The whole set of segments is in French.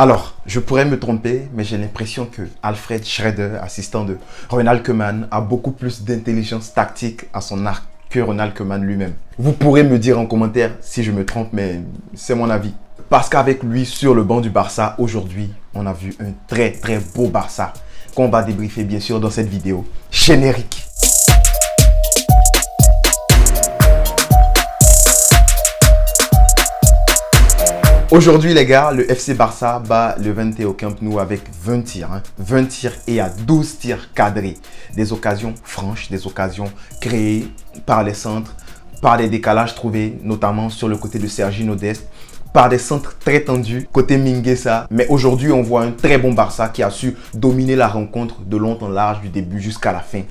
Alors, je pourrais me tromper, mais j'ai l'impression que Alfred Schroeder, assistant de Ronald Koeman, a beaucoup plus d'intelligence tactique à son arc que Ronald Koeman lui-même. Vous pourrez me dire en commentaire si je me trompe, mais c'est mon avis. Parce qu'avec lui sur le banc du Barça, aujourd'hui, on a vu un très beau Barça qu'on va débriefer bien sûr dans cette vidéo. Générique. Aujourd'hui les gars, le FC Barça bat le Levante au Camp Nou avec 20 tirs. 20 tirs et à 12 tirs cadrés. Des occasions franches, des occasions créées par les centres, par des décalages trouvés, notamment sur le côté de Serginho Dest, par des centres très tendus, côté Mingueza. Mais aujourd'hui, on voit un très bon Barça qui a su dominer la rencontre de long en large du début jusqu'à la fin.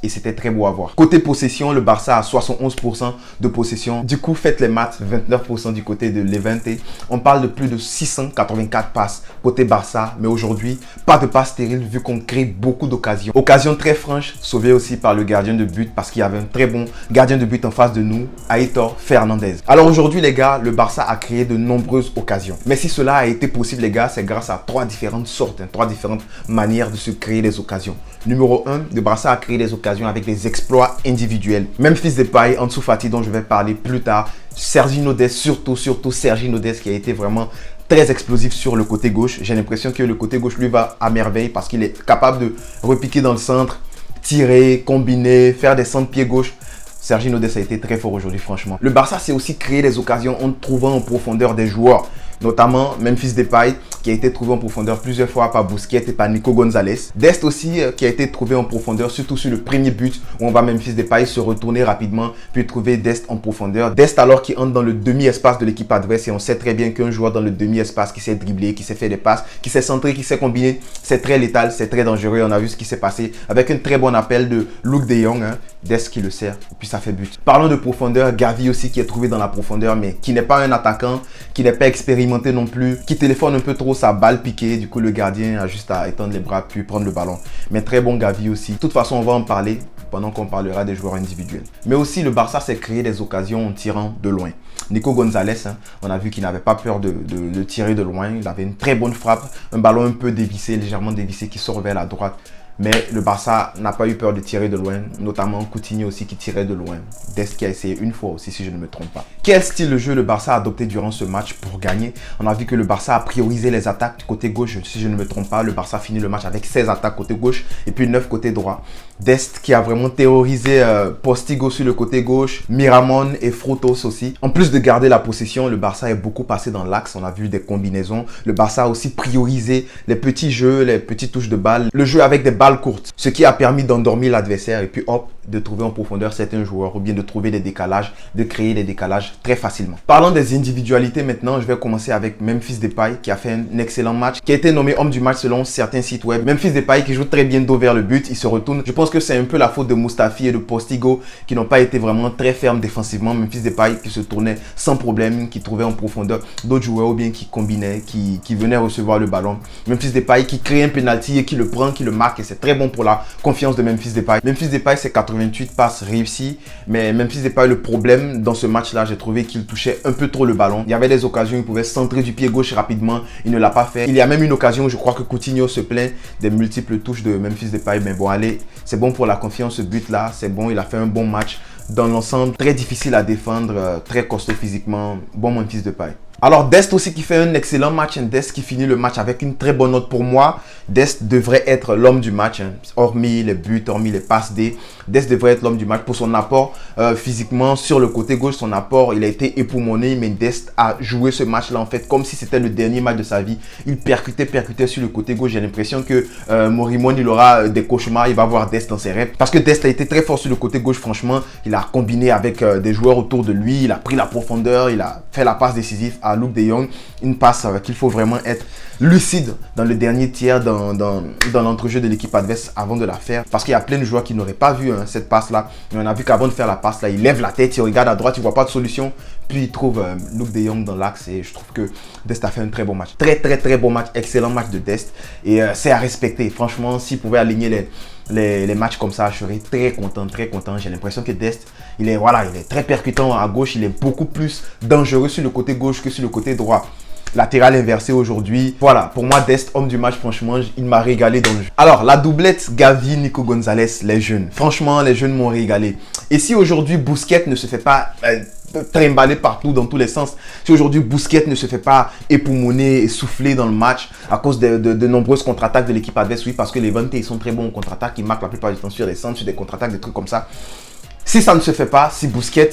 Et c'était très beau à voir. Côté possession, le Barça a 71% de possession. Du coup, faites les maths, 29% du côté de Levante. On parle de plus de 684 passes côté Barça. Mais aujourd'hui, pas de passes stériles vu qu'on crée beaucoup d'occasions. Occasion très franche, sauvée aussi par le gardien de but parce qu'il y avait un très bon gardien de but en face de nous, Aitor Fernandez. Alors aujourd'hui, les gars, le Barça a créé de nombreuses occasions. Mais si cela a été possible, les gars, c'est grâce à trois différentes sortes, trois différentes manières de se créer des occasions. Numéro 1, le Barça a créé des occasions avec des exploits individuels. Memphis Depay, Ansu Fati dont je vais parler plus tard, Serginho Dest, surtout Serginho Dest qui a été vraiment très explosif sur le côté gauche. J'ai l'impression que le côté gauche lui va à merveille parce qu'il est capable de repiquer dans le centre, tirer, combiner, faire des centres pied gauche. Serginho Dest a été très fort aujourd'hui franchement. Le Barça s'est aussi créé des occasions en trouvant en profondeur des joueurs. Notamment Memphis Depay qui a été trouvé en profondeur plusieurs fois par Busquets et par Nico Gonzalez. Dest aussi qui a été trouvé en profondeur, surtout sur le premier but où on voit Memphis Depay se retourner rapidement puis trouver Dest en profondeur. Dest alors qui entre dans le demi-espace de l'équipe adverse et on sait très bien qu'un joueur dans le demi-espace qui sait dribbler, qui sait faire des passes, qui sait centrer, qui sait combiner, c'est très létal, c'est très dangereux. On a vu ce qui s'est passé avec un très bon appel de Luuk de Jong, Dest qui le sert et puis ça fait but. Parlons de profondeur, Gavi aussi qui est trouvé dans la profondeur mais qui n'est pas un attaquant, qui n'est pas expérimenté non plus, qui téléphone un peu trop sa balle piquée, du coup le gardien a juste à étendre les bras puis prendre le ballon. Mais très bon Gavi aussi. De toute façon on va en parler pendant qu'on parlera des joueurs individuels. Mais aussi le Barça s'est créé des occasions en tirant de loin. Nico Gonzalez, on a vu qu'il n'avait pas peur de tirer de loin, il avait une très bonne frappe, un ballon un peu dévissé, légèrement dévissé qui sort vers la droite. Mais le Barça n'a pas eu peur de tirer de loin, notamment Coutinho aussi qui tirait de loin. Dest qui a essayé une fois aussi si je ne me trompe pas. Quel style de jeu le Barça a adopté durant ce match pour gagner? On a vu que le Barça a priorisé les attaques côté gauche, si je ne me trompe pas. Le Barça finit le match avec 16 attaques côté gauche et puis 9 côté droit. Dest qui a vraiment terrorisé Postigo sur le côté gauche, Miramon et Frutos aussi. En plus de garder la possession, le Barça est beaucoup passé dans l'axe. On a vu des combinaisons. Le Barça a aussi priorisé les petits jeux, les petites touches de balle, le jeu avec des balles courtes, ce qui a permis d'endormir l'adversaire et puis hop, de trouver en profondeur certains joueurs ou bien de trouver des décalages, de créer des décalages très facilement. Parlons des individualités maintenant, je vais commencer avec Memphis Depay qui a fait un excellent match, qui a été nommé homme du match selon certains sites web. Memphis Depay qui joue très bien dos vers le but, il se retourne. Je pense que c'est un peu la faute de Mustafi et de Postigo qui n'ont pas été vraiment très fermes défensivement. Memphis Depay qui se tournait sans problème, qui trouvait en profondeur d'autres joueurs ou bien qui combinaient, qui venaient recevoir le ballon. Memphis Depay qui crée un penalty et qui le prend, qui le marque et c'est très bon pour la confiance de Memphis Depay. Memphis Depay c'est 88 passes réussies, mais Memphis Depay le problème dans ce match-là, j'ai trouvé qu'il touchait un peu trop le ballon. Il y avait des occasions où il pouvait centrer du pied gauche rapidement, il ne l'a pas fait. Il y a même une occasion où je crois que Coutinho se plaint des multiples touches de Memphis Depay, mais bon allez, c'est bon pour la confiance ce but-là, c'est bon, il a fait un bon match. Dans l'ensemble, très difficile à défendre, très costaud physiquement, bon Memphis Depay. Alors Dest aussi qui fait un excellent match, Dest qui finit le match avec une très bonne note pour moi. Dest devrait être l'homme du match, hormis les buts, hormis les passes D. Dest devrait être l'homme du match pour son apport physiquement sur le côté gauche. Son apport, il a été époumoné, mais Dest a joué ce match-là en fait comme si c'était le dernier match de sa vie. Il percutait sur le côté gauche. J'ai l'impression que Morimon, il aura des cauchemars, il va voir Dest dans ses rêves. Parce que Dest a été très fort sur le côté gauche, franchement. Il a combiné avec des joueurs autour de lui, il a pris la profondeur, il a fait la passe décisive à Luuk de Jong, une passe qu'il faut vraiment être lucide dans le dernier tiers, dans l'entrejeu de l'équipe adverse avant de la faire, parce qu'il y a plein de joueurs qui n'auraient pas vu cette passe là, mais on a vu qu'avant de faire la passe là, il lève la tête, il regarde à droite, il voit pas de solution, puis il trouve Luuk de Jong dans l'axe et je trouve que Dest a fait un très bon match, très bon match, excellent match de Dest et c'est à respecter. Franchement, s'il pouvait aligner les matchs comme ça, je serais très content. J'ai l'impression que Dest, il est très percutant à gauche, il est beaucoup plus dangereux sur le côté gauche que sur le côté droit. latéral inversé aujourd'hui. Voilà, pour moi, Dest, homme du match, franchement, il m'a régalé dans le jeu. Alors, la doublette Gavi, Nico Gonzalez, les jeunes. Franchement, les jeunes m'ont régalé. Et si aujourd'hui, Busquets ne se fait pas trimballer partout dans tous les sens, si aujourd'hui Busquets ne se fait pas époumoner et souffler dans le match à cause de nombreuses contre-attaques de l'équipe adverse, oui, parce que les Levante, ils sont très bons en contre-attaque, ils marquent la plupart du temps sur les centres, sur des contre-attaques, des trucs comme ça. Si ça ne se fait pas, si Busquets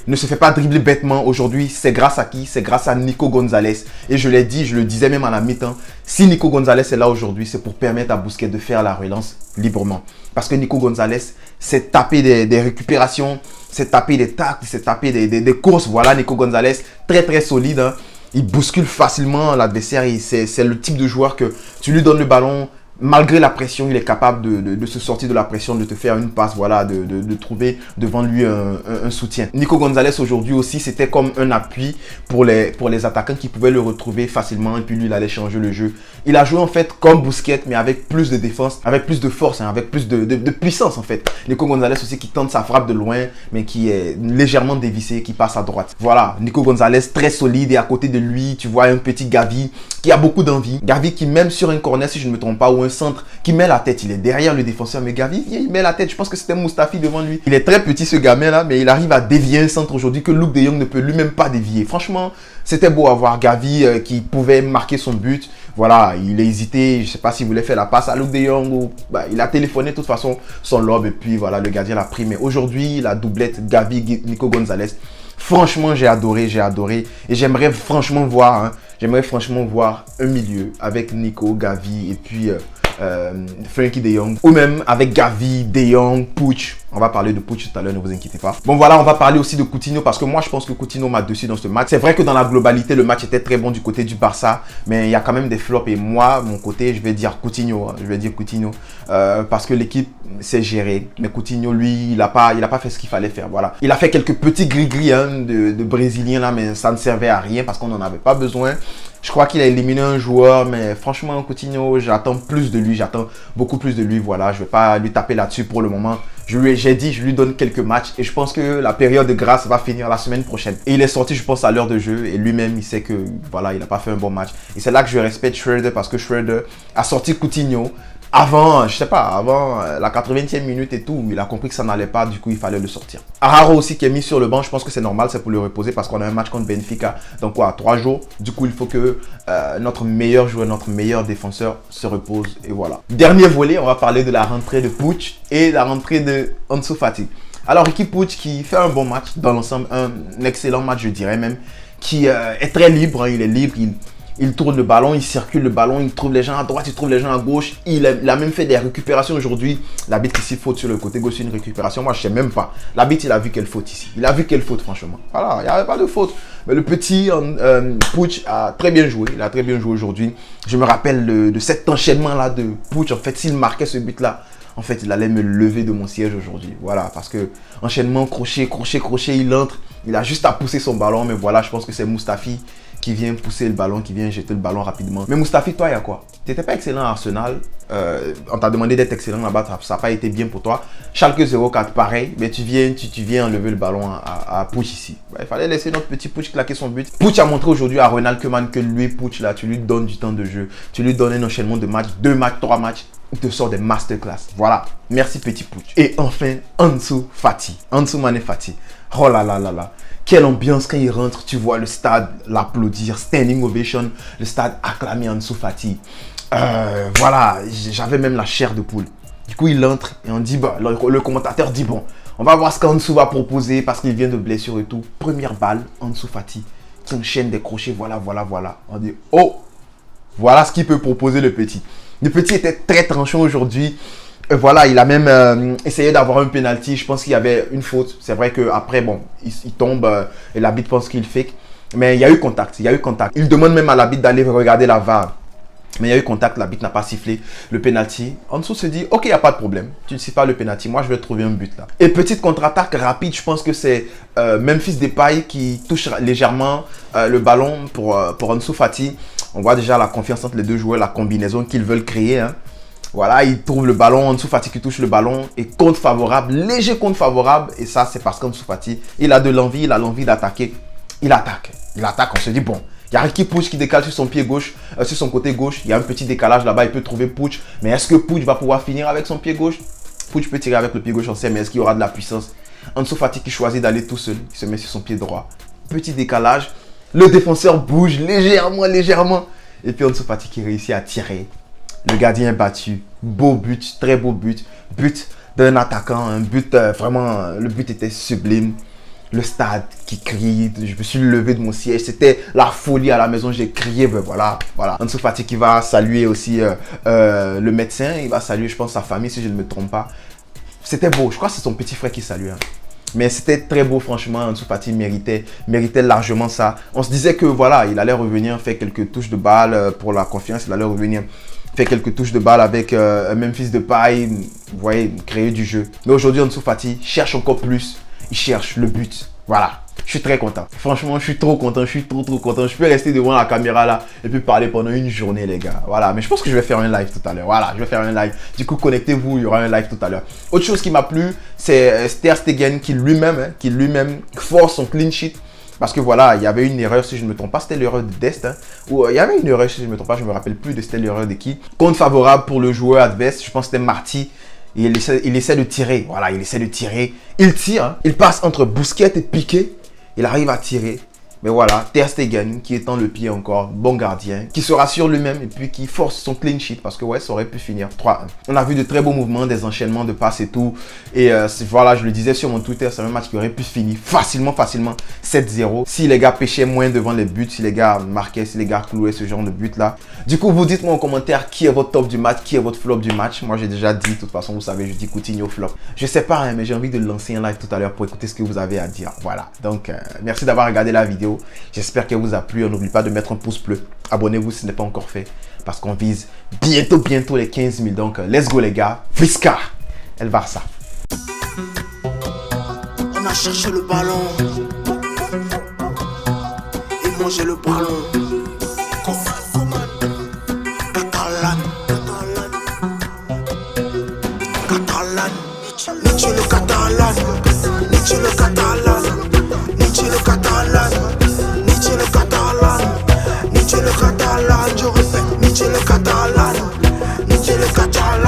ne se fait pas dribbler bêtement aujourd'hui, c'est grâce à qui? C'est grâce à Nico Gonzalez. Et je l'ai dit, je le disais même à la mi-temps, si Nico Gonzalez est là aujourd'hui, c'est pour permettre à Busquets de faire la relance librement. Parce que Nico Gonzalez s'est tapé des récupérations, s'est tapé des tacles, s'est tapé des courses. Voilà, Nico Gonzalez, très très solide, hein. Il bouscule facilement l'adversaire. C'est le type de joueur que tu lui donnes le ballon, malgré la pression, il est capable de se sortir de la pression, de te faire une passe, voilà, de trouver devant lui un soutien. Nico Gonzalez aujourd'hui aussi, c'était comme un appui pour les attaquants qui pouvaient le retrouver facilement et puis lui, il allait changer le jeu. Il a joué en fait comme Busquets, mais avec plus de défense, avec plus de force, hein, avec plus de puissance en fait. Nico Gonzalez aussi qui tente sa frappe de loin, mais qui est légèrement dévissé, qui passe à droite. Voilà, Nico Gonzalez très solide et à côté de lui, tu vois un petit Gavi qui a beaucoup d'envie. Gavi qui même sur un corner, si je ne me trompe pas, ou un centre, qui met la tête, il est derrière le défenseur, mais Gavi vient, il met la tête. Je pense que c'était Mustafi devant lui. Il est très petit ce gamin là, mais il arrive à dévier un centre aujourd'hui que Luuk de Jong ne peut lui-même pas dévier. Franchement, c'était beau à voir Gavi qui pouvait marquer son but. Voilà, il a hésité, je ne sais pas s'il voulait faire la passe à Luuk de Jong ou il a téléphoné de toute façon son lob et puis voilà, le gardien l'a pris. Mais aujourd'hui, la doublette Gavi, Nico Gonzalez, franchement, j'ai adoré et j'aimerais franchement voir, un milieu avec Nico, Gavi et puis Frenkie de Jong, ou même avec Gavi, de Jong, Puig. On va parler de Puig tout à l'heure, ne vous inquiétez pas. Bon voilà, on va parler aussi de Coutinho parce que moi je pense que Coutinho m'a dessus dans ce match. C'est vrai que dans la globalité, le match était très bon du côté du Barça, mais il y a quand même des flops et moi, mon côté, je vais dire Coutinho. Parce que l'équipe s'est gérée. Mais Coutinho, lui, il a pas fait ce qu'il fallait faire. Voilà. Il a fait quelques petits gris-gris de Brésiliens là, mais ça ne servait à rien parce qu'on n'en avait pas besoin. Je crois qu'il a éliminé un joueur, mais franchement, Coutinho, j'attends plus de lui. J'attends beaucoup plus de lui. Voilà, je ne vais pas lui taper là-dessus pour le moment. J'ai dit, je lui donne quelques matchs et je pense que la période de grâce va finir la semaine prochaine. Et il est sorti, je pense, à l'heure de jeu et lui-même, il sait que voilà, il n'a pas fait un bon match. Et c'est là que je respecte Schreuder parce que Schreuder a sorti Coutinho avant, je sais pas, avant la 80e minute et tout. Il a compris que ça n'allait pas, du coup, il fallait le sortir. Araro aussi qui est mis sur le banc, je pense que c'est normal, c'est pour le reposer parce qu'on a un match contre Benfica dans quoi, 3 jours. Du coup, il faut que notre meilleur joueur, notre meilleur défenseur se repose et voilà. Dernier volet, on va parler de la rentrée de Puig et la rentrée de Ansu Fati. Alors, Riqui Puig qui fait un bon match dans l'ensemble, un excellent match, je dirais même, qui est très libre, hein, il est libre, il tourne le ballon, il circule le ballon, il trouve les gens à droite, il trouve les gens à gauche. Il a même fait des récupérations aujourd'hui. L'arbitre ici faute sur le côté gauche, une récupération. Moi, je sais même pas. L'arbitre, il a vu quelle faute ici. Il a vu quelle faute, franchement. Voilà, il n'y avait pas de faute. Mais le petit Puig a très bien joué. Il a très bien joué aujourd'hui. Je me rappelle de cet enchaînement-là de Puig. En fait, s'il marquait ce but-là, en fait, il allait me lever de mon siège aujourd'hui. Voilà, parce que enchaînement, crochet, il entre. Il a juste à pousser son ballon. Mais voilà, je pense que c'est Mustafi qui vient pousser le ballon, qui vient jeter le ballon rapidement. Mais Mustafi, toi, il y a quoi? Tu n'étais pas excellent à Arsenal. On t'a demandé d'être excellent là-bas. Ça n'a pas été bien pour toi. Schalke 04, pareil. Mais tu viens enlever le ballon à Puig ici. Il fallait laisser notre petit Puig claquer son but. Puig a montré aujourd'hui à Ronald Koeman que lui, Puig, là, tu lui donnes du temps de jeu. Tu lui donnes un enchaînement de matchs, 2 matchs, 3 matchs. Il te sort des masterclass. Voilà. Merci, petit Puig. Et enfin, Ansu Fati. Ansu Mané Fati. Oh là là là là. Quelle ambiance quand il rentre, tu vois le stade l'applaudir, standing ovation, le stade acclamer Ansu Fati. Voilà, j'avais même la chair de poule. Du coup, il entre et on dit, bah, le commentateur dit, bon, on va voir ce qu'Ansu va proposer parce qu'il vient de blessure et tout. Première balle, Ansu Fati qui enchaîne des crochets, voilà. On dit, oh, voilà ce qu'il peut proposer le petit. Le petit était très tranchant aujourd'hui. Voilà, il a même essayé d'avoir un penalty. Je pense qu'il y avait une faute. C'est vrai qu'après, bon, il tombe et l'arbitre pense qu'il fake. Mais il y a eu contact. Il demande même à l'arbitre d'aller regarder la VAR. Mais il y a eu contact, l'arbitre n'a pas sifflé le penalty. Ansu se dit, ok, il n'y a pas de problème. Tu ne siffles pas le penalty, moi je vais trouver un but là. Et petite contre-attaque rapide, je pense que c'est Memphis Depay qui touche légèrement le ballon pour Ansu Fati. On voit déjà la confiance entre les deux joueurs, la combinaison qu'ils veulent créer, hein. Voilà, il trouve le ballon, Ansu Fati qui touche le ballon et compte favorable, léger compte favorable. Et ça, c'est parce qu'Ansu Fati, il a de l'envie, il a l'envie d'attaquer. Il attaque, on se dit, bon, Il y a Riqui Puig qui décale sur son pied gauche, sur son côté gauche. Il y a un petit décalage là-bas, il peut trouver Puig. Mais est-ce que Puig va pouvoir finir avec son pied gauche? Puig peut tirer avec le pied gauche, on sait, mais est-ce qu'il y aura de la puissance? Ansu Fati qui choisit d'aller tout seul, il se met sur son pied droit. Petit décalage, le défenseur bouge légèrement. Et puis Ansu Fati qui réussit à tirer. Le gardien est battu. Beau but, très beau but. But d'un attaquant, un but vraiment, le but était sublime. Le stade qui crie, je me suis levé de mon siège, c'était la folie à la maison, j'ai crié, ben voilà. Ansu Fati qui va saluer aussi le médecin, il va saluer, je pense, sa famille, si je ne me trompe pas. C'était beau, je crois que c'est son petit frère qui salue. Hein. Mais c'était très beau, franchement, Ansu Fati méritait largement ça. On se disait que voilà, il allait revenir faire quelques touches de balle pour la confiance, il allait revenir faire quelques touches de balle avec Memphis Depay, vous voyez, créer du jeu. Mais aujourd'hui, Ansu Fati cherche encore plus. Il cherche le but. Voilà. Je suis très content. Franchement, je suis trop content. Je suis trop content. Je peux rester devant la caméra là et puis parler pendant une journée, les gars. Voilà. Mais je pense que je vais faire un live tout à l'heure. Voilà. Je vais faire un live. Du coup, connectez-vous. Il y aura un live tout à l'heure. Autre chose qui m'a plu, c'est Ter Stegen qui lui-même force son clean sheet. Parce que voilà, il y avait une erreur, si je ne me trompe pas, c'était l'erreur de Dest. Hein, ou il y avait une erreur, si je ne me trompe pas, je ne me rappelle plus de c'était l'erreur de qui. Compte favorable pour le joueur adverse. Je pense que c'était Marty. Il essaie de tirer. Voilà, il essaie de tirer. Il tire. Hein. Il passe entre Busquets et Piqué. Il arrive à tirer. Mais voilà, Ter Stegen qui étend le pied encore, bon gardien, qui se rassure lui-même et puis qui force son clean sheet parce que ouais, ça aurait pu finir 3-1. On a vu de très beaux mouvements, des enchaînements de passes et tout. Et voilà, je le disais sur mon Twitter, c'est un match qui aurait pu finir facilement 7-0. Si les gars pêchaient moins devant les buts, si les gars marquaient, si les gars clouaient ce genre de but là. Du coup, vous dites-moi en commentaire qui est votre top du match, qui est votre flop du match. Moi, j'ai déjà dit, de toute façon, vous savez, je dis Coutinho flop. Je sais pas, hein, mais j'ai envie de lancer un live tout à l'heure pour écouter ce que vous avez à dire. Voilà, donc merci d'avoir regardé la vidéo. J'espère qu'elle vous a plu. N'oubliez pas de mettre un pouce bleu. Abonnez-vous si ce n'est pas encore fait. Parce qu'on vise bientôt les 15 000. Donc, let's go les gars. Visca El Barça. On a cherché le ballon. Et mangé le ballon. Catalan. Nietzsche le catalan. Nietzsche le catalan. Nietzsche le catalan. Nietzsche le catalan, Nietzsche le catalan, je répète, Nietzsche le catalan, Nietzsche le catalan.